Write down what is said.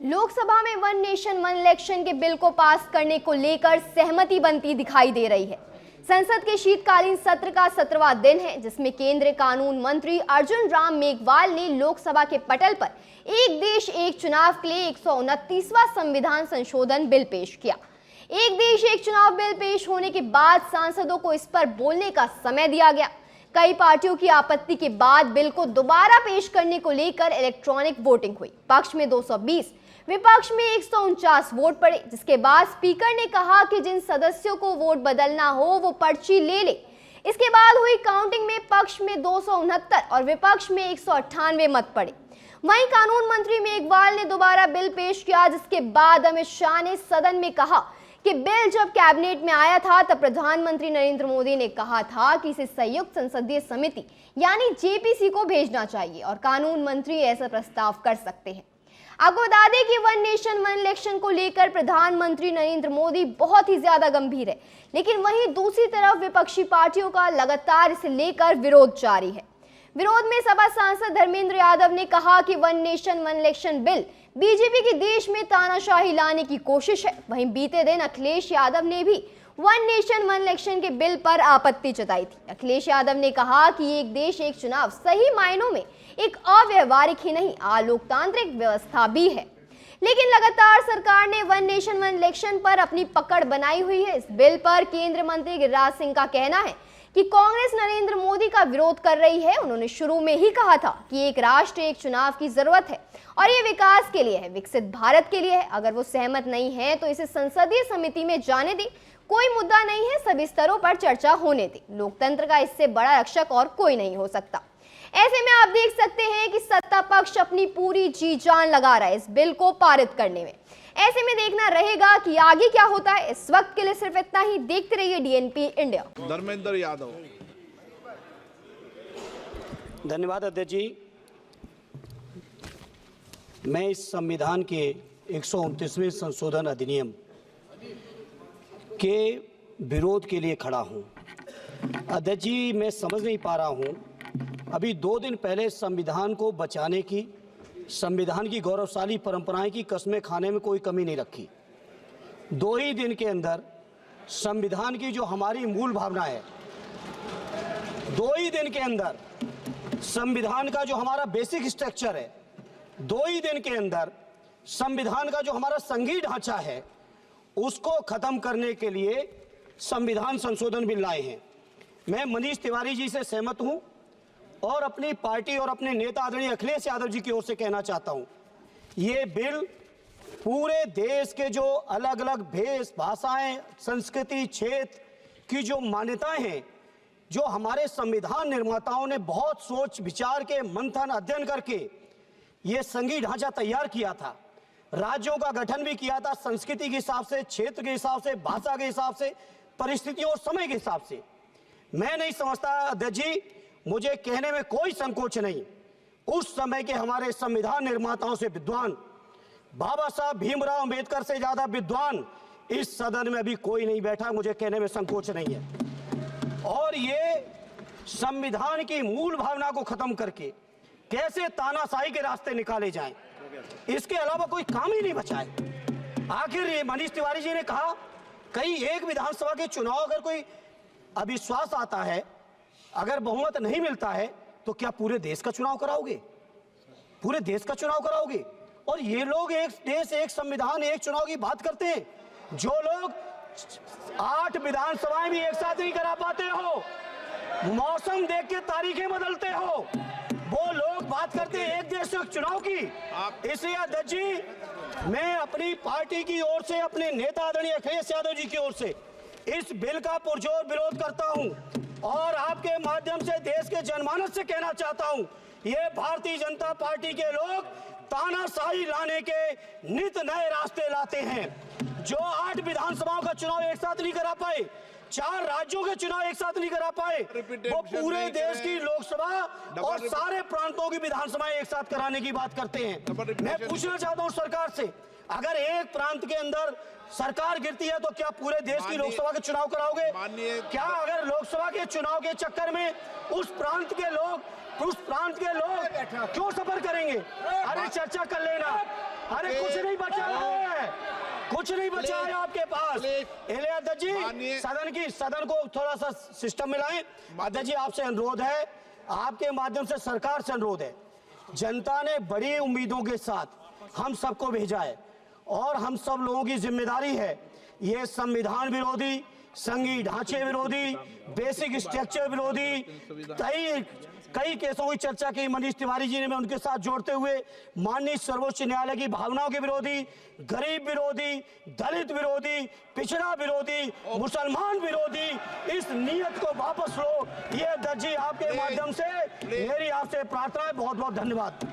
लोकसभा में one nation one election के bill को पास करने को लेकर सहमति बनती दिखाई दे रही है। संसद के शीतकालीन सत्र का 17वां दिन है, जिसमें केंद्रीय कानून मंत्री अर्जुन राम मेघवाल ने लोकसभा के पटल पर एक देश एक चुनाव के लिए 129वां संविधान संशोधन बिल पेश किया। एक देश एक चुनाव बिल पेश होने के बाद सांसदों को इस पर बोलने का समय दिया गया। कई पार्टियों की आपत्ति के बाद बिल को दोबारा पेश करने को लेकर इलेक्ट्रॉनिक वोटिंग हुई। पक्ष में 220, विपक्ष में 149 वोट पड़े, जिसके बाद स्पीकर ने कहा कि जिन सदस्यों को वोट बदलना हो वो पर्ची ले ले। इसके बाद हुई काउंटिंग में पक्ष में 269 और विपक्ष में 198 मत पड़े। वहीं कानून मंत्री मेघवाल ने दोबारा बिल पेश किया, जिसके बाद अमित शाह ने सदन में कहा कि बिल जब कैबिनेट में आया था तब प्रधानमंत्री नरेंद्र मोदी ने कहा था कि इसे संयुक्त संसदीय समिति यानी जेपीसी को भेजना चाहिए और कानून मंत्री ऐसा प्रस्ताव कर सकते हैं। आपको बता दें कि वन नेशन वन इलेक्शन को लेकर प्रधानमंत्री नरेंद्र मोदी बहुत ही ज्यादा गंभीर है, लेकिन वहीं दूसरी तरफ विपक्षी पार्टियों का लगातार इसे लेकर विरोध जारी है। विरोध में सपा सांसद धर्मेंद्र यादव ने कहा कि one nation one election bill BJP की देश में तानाशाही लाने की कोशिश है। वहीं बीते दिन अखिलेश यादव ने भी वन नेशन वन इलेक्शन के बिल पर आपत्ति जताई थी। अखिलेश यादव ने कहा कि एक देश एक चुनाव सही मायनों में एक अव्यवहारिक ही नहीं, अलोकतांत्रिक व्यवस्था भी है, लेकिन लगातार सरकार ने वन नेशन वन इलेक्शन पर अपनी पकड़ बनाई हुई है। इस बिल पर केंद्रीय मंत्री गिरिराज सिंह का कहना है कि कांग्रेस नरेंद्र मोदी का विरोध कर रही है। उन्होंने शुरू में ही कहा था कि एक राष्ट्र एक चुनाव की जरूरत है और ये विकास के लिए है, विकसित भारत के लिए है। अगर वो सहमत नहीं है तो इसे संसदीय समिति में जाने दे, कोई मुद्दा नहीं है, सभी स्तरों पर चर्चा होने दे। लोकतंत्र का इससे बड़ा रक्षक और कोई नहीं हो सकता। ऐसे में आप देख सकते हैं कि सत्ता पक्ष अपनी पूरी जी जान लगा रहा है इस बिल को पारित करने में। ऐसे में देखना रहेगा कि आगे क्या होता है। इस वक्त के लिए सिर्फ इतना ही। देखते रहिए डीएनपी इंडिया। धर्मेंद्र यादव। धन्यवाद अध्यक्ष जी। मैं इस संविधान के 129वें संशोधन अधिनियम के विरोध के लिए खड़ा हूं। अध्यक्ष जी, मैं समझ नहीं पा रहा हूं, अभी 2 दिन पहले संविधान को बचाने की, संविधान की गौरवशाली परंपराएं की कस्में खाने में कोई कमी नहीं रखी। 2 ही दिन के अंदर संविधान की जो हमारी मूल भावना है, 2 ही दिन के अंदर संविधान का जो हमारा बेसिक स्ट्रक्चर है, 2 ही दिन के अंदर संविधान का जो हमारा संघीय ढांचा है, उसको खत्म करने के लिए संविधान संशोधन बिल लाए हैं। मैं मनीष तिवारी जी से सहमत हूं और अपनी पार्टी और अपने नेता आदरणीय अखिलेश यादव जी की ओर से कहना चाहता हूं, ये बिल पूरे देश के जो अलग अलग भेष भाषाएं, संस्कृति, क्षेत्र की जो मान्यताएं हैं, जो हमारे संविधान निर्माताओं ने बहुत सोच विचार के मंथन अध्ययन करके ये संघीय ढांचा तैयार किया था, राज्यों का गठन भी किया था, संस्कृति के हिसाब से, क्षेत्र के हिसाब से, भाषा के हिसाब से, परिस्थितियों और समय के हिसाब से। मैं नहीं समझता अध्यक्ष जी, मुझे कहने में कोई संकोच नहीं, उस समय के हमारे संविधान निर्माताओं से विद्वान, बाबा साहब भीमराव अंबेडकर से ज्यादा विद्वान इस सदन में अभी कोई नहीं बैठा, मुझे कहने में संकोच नहीं है। और ये संविधान की मूल भावना को खत्म करके कैसे तानाशाही के रास्ते निकाले जाएं, इसके अलावा कोई काम ही नहीं बचा है। आखिर ये मनीष तिवारी जी ने कहा, कई एक विधानसभा के चुनाव अगर कोई अविश्वास आता है, अगर बहुमत नहीं मिलता है, तो क्या पूरे देश का चुनाव कराओगे? पूरे देश का चुनाव कराओगे? और ये लोग एक देश एक संविधान एक चुनाव की बात करते हैं, जो लोग 8 विधानसभाएं भी एक साथ नहीं करा पाते हो, मौसम देख के तारीखें बदलते हो, वो लोग बात करते हैं एक देश एक चुनाव की। इसलिए अध्यक्ष जी, मैं अपनी पार्टी की ओर से, अपने नेता आदरणीय अखिलेश यादव जी की ओर से इस बिल का पुरजोर विरोध करता हूं और आपके माध्यम से देश के जनमानस से कहना चाहता हूं, ये भारतीय जनता पार्टी के लोग तानाशाही लाने के नित नए रास्ते लाते हैं। जो 8 विधानसभाओं का चुनाव एक साथ नहीं करा पाए, 4 राज्यों के चुनाव एक साथ नहीं करा पाए, वो पूरे देश की लोकसभा और सारे प्रांतों की विधानसभाएं एक साथ कराने की बात करते हैं। मैं पूछना चाहता हूं सरकार से, अगर एक प्रांत के अंदर सरकार गिरती है तो क्या पूरे देश की लोकसभा के चुनाव कराओगे? क्या अगर लोकसभा के चुनाव के चक्कर में उस प्रांत के लोग क्यों सफर करेंगे? अरे चर्चा कर लेना। अरे कुछ नहीं बचा है, कुछ नहीं बचा है आपके पास। अध्यक्ष जी, सदन को थोड़ा सा सिस्टम में लाएं। अध्यक्ष जी, आपसे अनुरोध है, आपके माध्यम से सरकार से अनुरोध है, जनता ने बड़ी उम्मीदों के साथ हम सबको भेजा है और हम सब लोगों की जिम्मेदारी है ये संविधान विरोधी, संघीय ढांचे विरोधी, बेसिक स्ट्रक्चर विरोधी कई केसों की चर्चा की मनीष तिवारी जी ने, मैं उनके साथ जोड़ते हुए माननीय सर्वोच्च न्यायालय की भावनाओं के विरोधी, गरीब विरोधी, दलित विरोधी, पिछड़ा विरोधी, मुसलमान विरोधी, इस नीयत को वापस लो। ये अध्यक्ष जी, आपके माध्यम से मेरी आपसे प्रार्थना है। बहुत बहुत धन्यवाद।